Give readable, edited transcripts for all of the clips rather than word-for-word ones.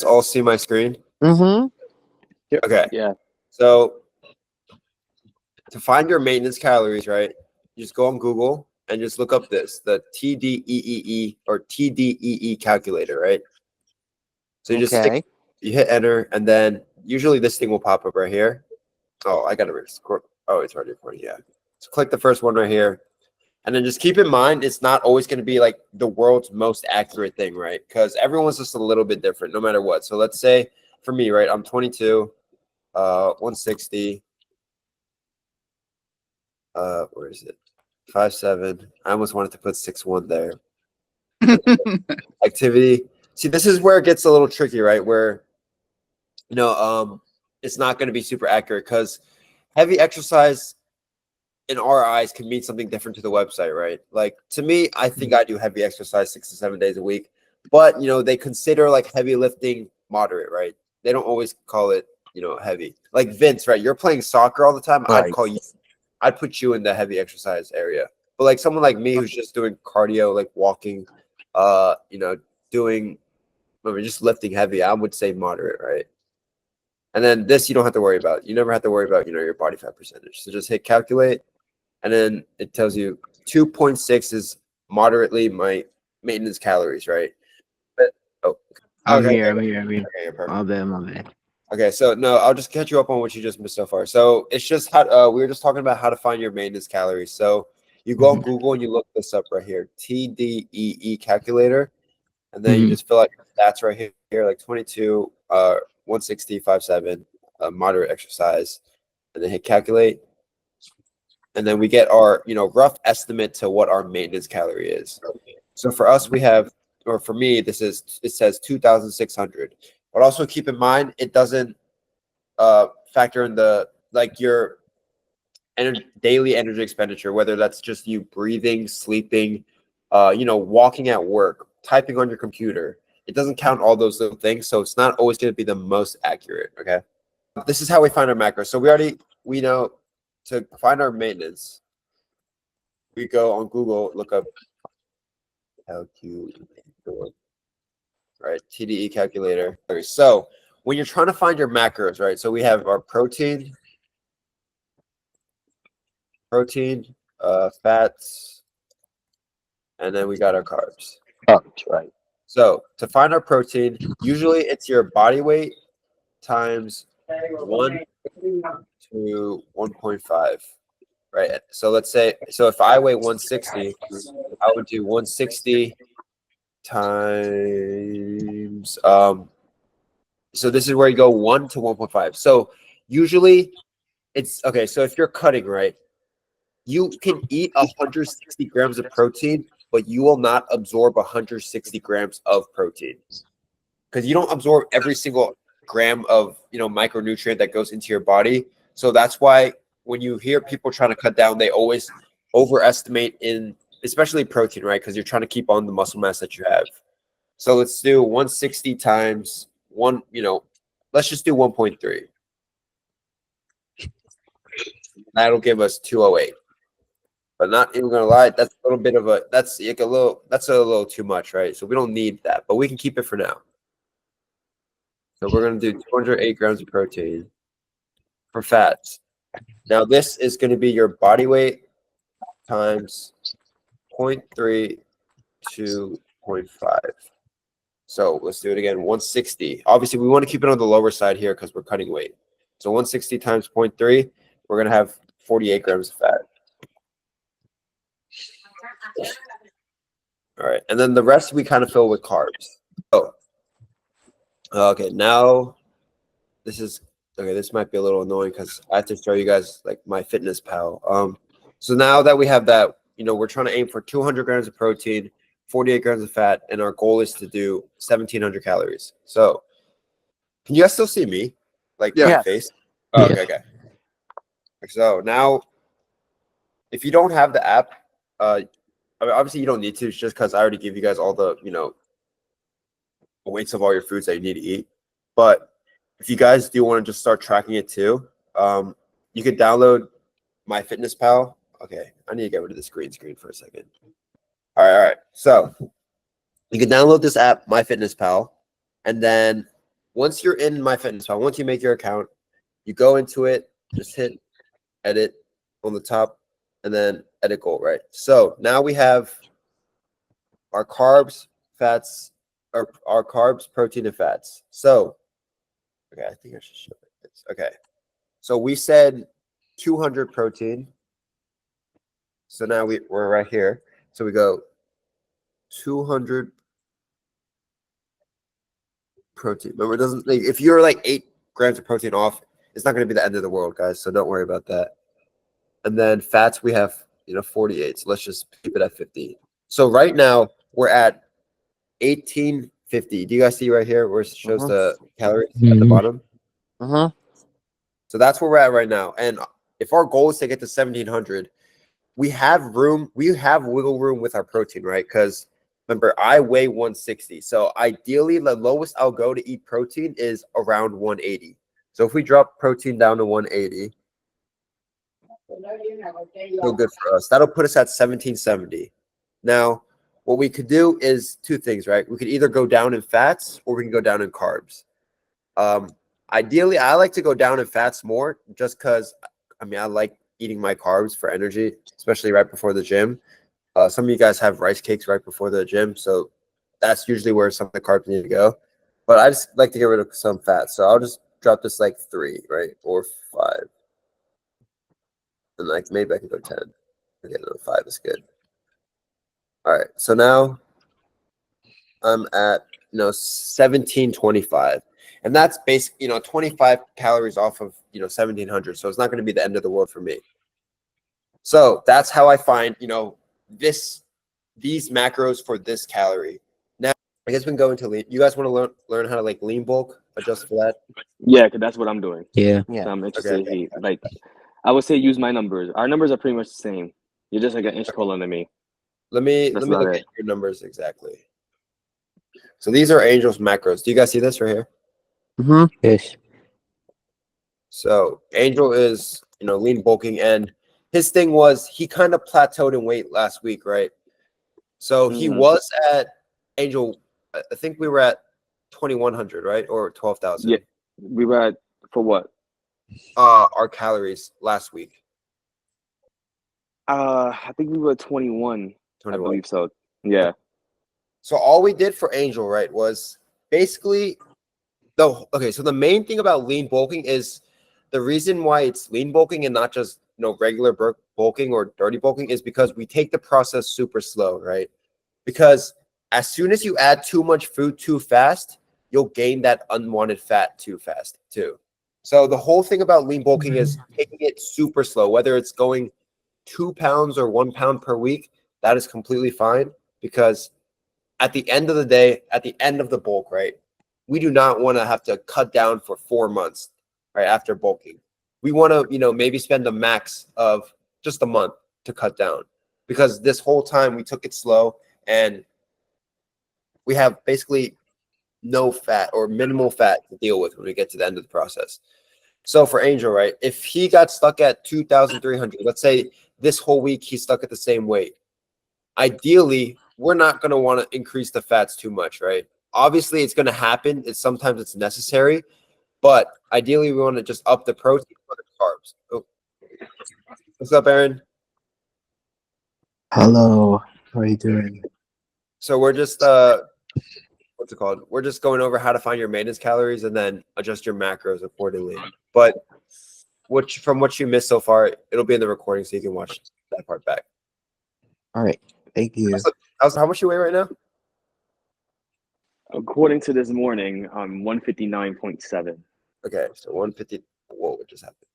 all see my screen? Mm-hmm. Okay. Yeah. So to find your maintenance calories, right? You just go on Google and just look up the TDEE or TDEE calculator, right? So you just Okay. you hit enter, and then usually this thing will pop up right here. Oh, I gotta record. Oh, it's already recording. Yeah. So click the first one right here. And then just keep in mind, it's not always going to be like the world's most accurate thing, right? Because everyone's just a little bit different no matter what. So let's say for me, right, I'm 22, 160. Where is it? 5'7". I almost wanted to put 6'1" there. Activity. See, this is where it gets a little tricky, right? Where, it's not going to be super accurate because heavy exercise in our eyes can mean something different to the website, right? Like to me, I think I do heavy exercise 6 to 7 days a week, but they consider like heavy lifting moderate, right? They don't always call it, heavy. Like Vince, right? You're playing soccer all the time. Right. I'd put you in the heavy exercise area. But like someone like me who's just doing cardio, like walking, doing, just lifting heavy, I would say moderate, right? And then this you don't have to worry about. You never have to worry about, your body fat percentage. So just hit calculate. And then it tells you 2.6 is moderately my maintenance calories, right? But I'm okay, here. okay, you're perfect. My bad. Okay, so no, I'll just catch you up on what you just missed so far. So it's just how we were just talking about how to find your maintenance calories. So you go on Google and you look this up right here, TDEE calculator, and then you just fill out your stats right here, like 22, 160, 5'7", moderate exercise, and then hit calculate. And then we get our, rough estimate to what our maintenance calorie is. So for us, we have, or for me, it says 2,600. But also keep in mind, it doesn't factor in your daily energy expenditure, whether that's just you breathing, sleeping, walking at work, typing on your computer. It doesn't count all those little things. So it's not always going to be the most accurate. Okay. This is how we find our macros. So we know to find our maintenance, we go on Google, look up calculator, right? TDE calculator. Okay, so when you're trying to find your macros, right? So we have our protein, fats, and then we got our carbs. Carbs, right. So to find our protein, usually it's your body weight times 1 to 1.5. Right. So let's say, if I weigh 160, I would do 160 times, so this is where you go 1 to 1.5. So usually it's, okay, so if you're cutting, right, you can eat 160 grams of protein, but you will not absorb 160 grams of protein because you don't absorb every single gram of, micronutrient that goes into your body. So that's why when you hear people trying to cut down, they always overestimate in, especially protein, right? Because you're trying to keep on the muscle mass that you have. So let's do 160 times 1, let's just do 1.3. That'll give us 208. But not even gonna lie, that's a little bit of that's a little too much, right? So we don't need that, but we can keep it for now. So we're gonna do 208 grams of protein for fats. Now this is going to be your body weight times 0.3 to 0.5. So let's do it again. 160. Obviously, we want to keep it on the lower side here because we're cutting weight. So 160 times 0.3, we're going to have 48 grams of fat. All right. And then the rest we kind of fill with carbs. Oh, okay. Now this might be a little annoying because I have to show you guys like my MyFitnessPal. So now that we have that, we're trying to aim for 200 grams of protein, 48 grams of fat, and our goal is to do 1,700 calories. So can you guys still see me? Like my face? Oh, okay. So now, if you don't have the app, obviously you don't need to. It's just because I already give you guys all the, weights of all your foods that you need to eat. But if you guys do want to just start tracking it too, you could download MyFitnessPal. Okay, I need to get rid of this green screen for a second. All right. So you can download this app, MyFitnessPal, and then once you're in MyFitnessPal, once you make your account, you go into it, just hit edit on the top, and then edit goal, right? So now we have our carbs, fats, our carbs, protein, and fats. So, okay, I think I should show this. Okay, so we said 200 protein. So now we're right here. So we go 200 protein. Remember, it doesn't like if you're like 8 grams of protein off, it's not going to be the end of the world, guys. So don't worry about that. And then fats, we have 48. So let's just keep it at 50. So right now we're at 1850. Do you guys see right here where it shows the calories at the bottom? So that's where we're at right now. And if our goal is to get to 1700, we have room. We have wiggle room with our protein, right? Because remember, I weigh 160. So ideally, the lowest I'll go to eat protein is around 180. So if we drop protein down to 180, still good for us. That'll put us at 1770. Now, what we could do is 2 things, right? We could either go down in fats or we can go down in carbs. Ideally, I like to go down in fats more just because, I mean, I like eating my carbs for energy, especially right before the gym. Some of you guys have rice cakes right before the gym, so that's usually where some of the carbs need to go. But I just like to get rid of some fats, so I'll just drop this like 3, right, or 5, and like maybe I can go 10. Okay, no, 5 is good. All right, so now I'm at 1725, and that's basically 25 calories off of 1700. So it's not going to be the end of the world for me. So that's how I find these macros for this calorie. Now I guess we can go into lean. You guys want to learn how to like lean bulk, adjust for that? Yeah, because that's what I'm doing. Yeah. So I'm interested to see. Like, I would say use my numbers. Our numbers are pretty much the same. You're just like an inch taller than me. Let me look at your numbers exactly. So these are Angel's macros. Do you guys see this right here? Yes. So Angel is lean bulking, and his thing was he kind of plateaued in weight last week, right? So he was at Angel. I think we were at 2100, right, or 12,000. Yeah, we were at for what? Our calories last week. I think we were 21. 21. I believe so. Yeah. So all we did for Angel, right, was basically so the main thing about lean bulking is the reason why it's lean bulking and not just regular bulking or dirty bulking is because we take the process super slow, right? Because as soon as you add too much food too fast, you'll gain that unwanted fat too fast too. So the whole thing about lean bulking is taking it super slow, whether it's going 2 pounds or 1 pound per week, that is completely fine, because at the end of the day, at the end of the bulk, right, we do not want to have to cut down for 4 months, right, after bulking. We want to, maybe spend a max of just a month to cut down, because this whole time we took it slow and we have basically no fat or minimal fat to deal with when we get to the end of the process. So for Angel, right, if he got stuck at 2,300, let's say this whole week he's stuck at the same weight, ideally, we're not going to want to increase the fats too much, right? Obviously, it's going to happen. Sometimes it's necessary, but ideally, we want to just up the protein or the carbs. Oh. What's up, Aaron? Hello. How are you doing? So we're just what's it called? We're just going over how to find your maintenance calories and then adjust your macros accordingly. But from what you missed so far, it'll be in the recording, so you can watch that part back. All right. Thank you. How much you weigh right now? According to this morning, I'm 159.7. Okay, so 150. Whoa, what just happened?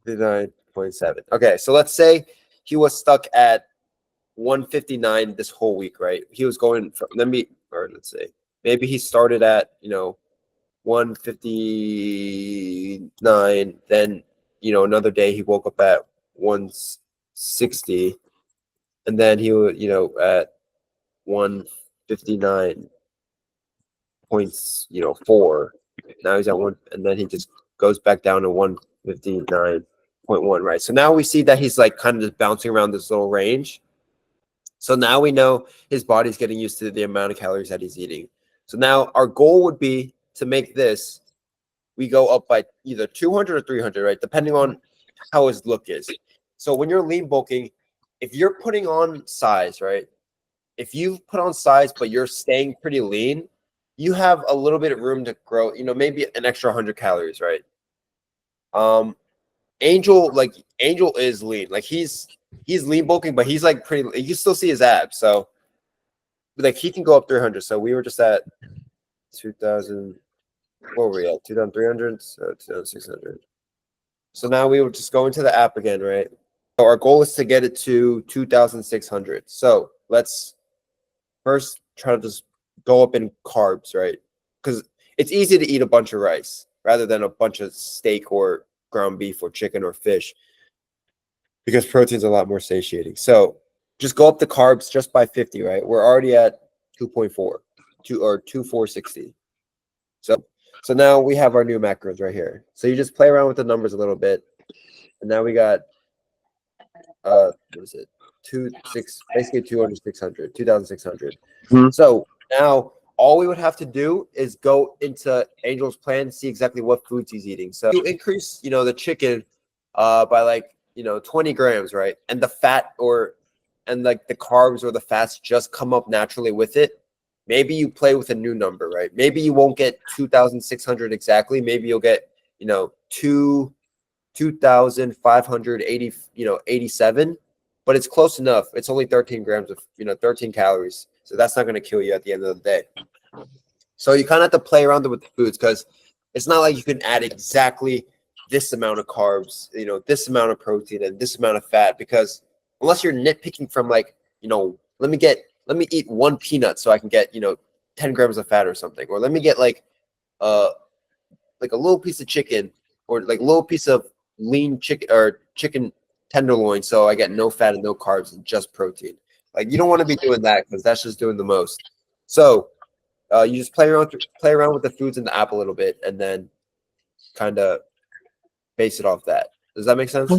159.7. Okay, so let's say he was stuck at 159 this whole week, right? He was going from, let's say maybe he started at 159, then another day he woke up at 160, and then he would at 159 points 4. Now he's at 1, and then he just goes back down to 159.1, right? So now we see that he's like kind of just bouncing around this little range. So now we know his body's getting used to the amount of calories that he's eating. So now our goal would be to make this, we go up by either 200 or 300, right? Depending on how his look is. So when you're lean bulking, if you're putting on size, right? If you put on size, but you're staying pretty lean, you have a little bit of room to grow, maybe an extra 100 calories, right? Angel is lean. Like he's lean bulking, but he's like pretty, you still see his abs. So like he can go up 300. So we were just at 2000. What were we at? 2,300, so 2,600. So now we would just go into the app again, right? So our goal is to get it to 2,600. So let's first try to just go up in carbs, right? Because it's easy to eat a bunch of rice rather than a bunch of steak or ground beef or chicken or fish, because protein's a lot more satiating. So just go up the carbs just by 50, right? We're already at 2.4, 2,460. So now we have our new macros right here. So you just play around with the numbers a little bit. And now we got, what is it? 2,600. So now all we would have to do is go into Angel's plan, see exactly what foods he's eating. So you increase, the chicken by like, 20 grams, right? And the fat and like the carbs or the fats just come up naturally with it. Maybe you play with a new number, right? Maybe you won't get 2,600 exactly. Maybe you'll get, 2,580, 87, but it's close enough. It's only 13 grams of, 13 calories. So that's not going to kill you at the end of the day. So you kind of have to play around with the foods, because it's not like you can add exactly this amount of carbs, this amount of protein and this amount of fat, because unless you're nitpicking from like, let me eat one peanut so I can get, 10 grams of fat or something. Or let me get like a little piece of chicken, or like a little piece of lean chicken or chicken tenderloin so I get no fat and no carbs and just protein. Like you don't want to be doing that, because that's just doing the most. So you just play around with the foods in the app a little bit, and then kind of base it off that. Does that make sense?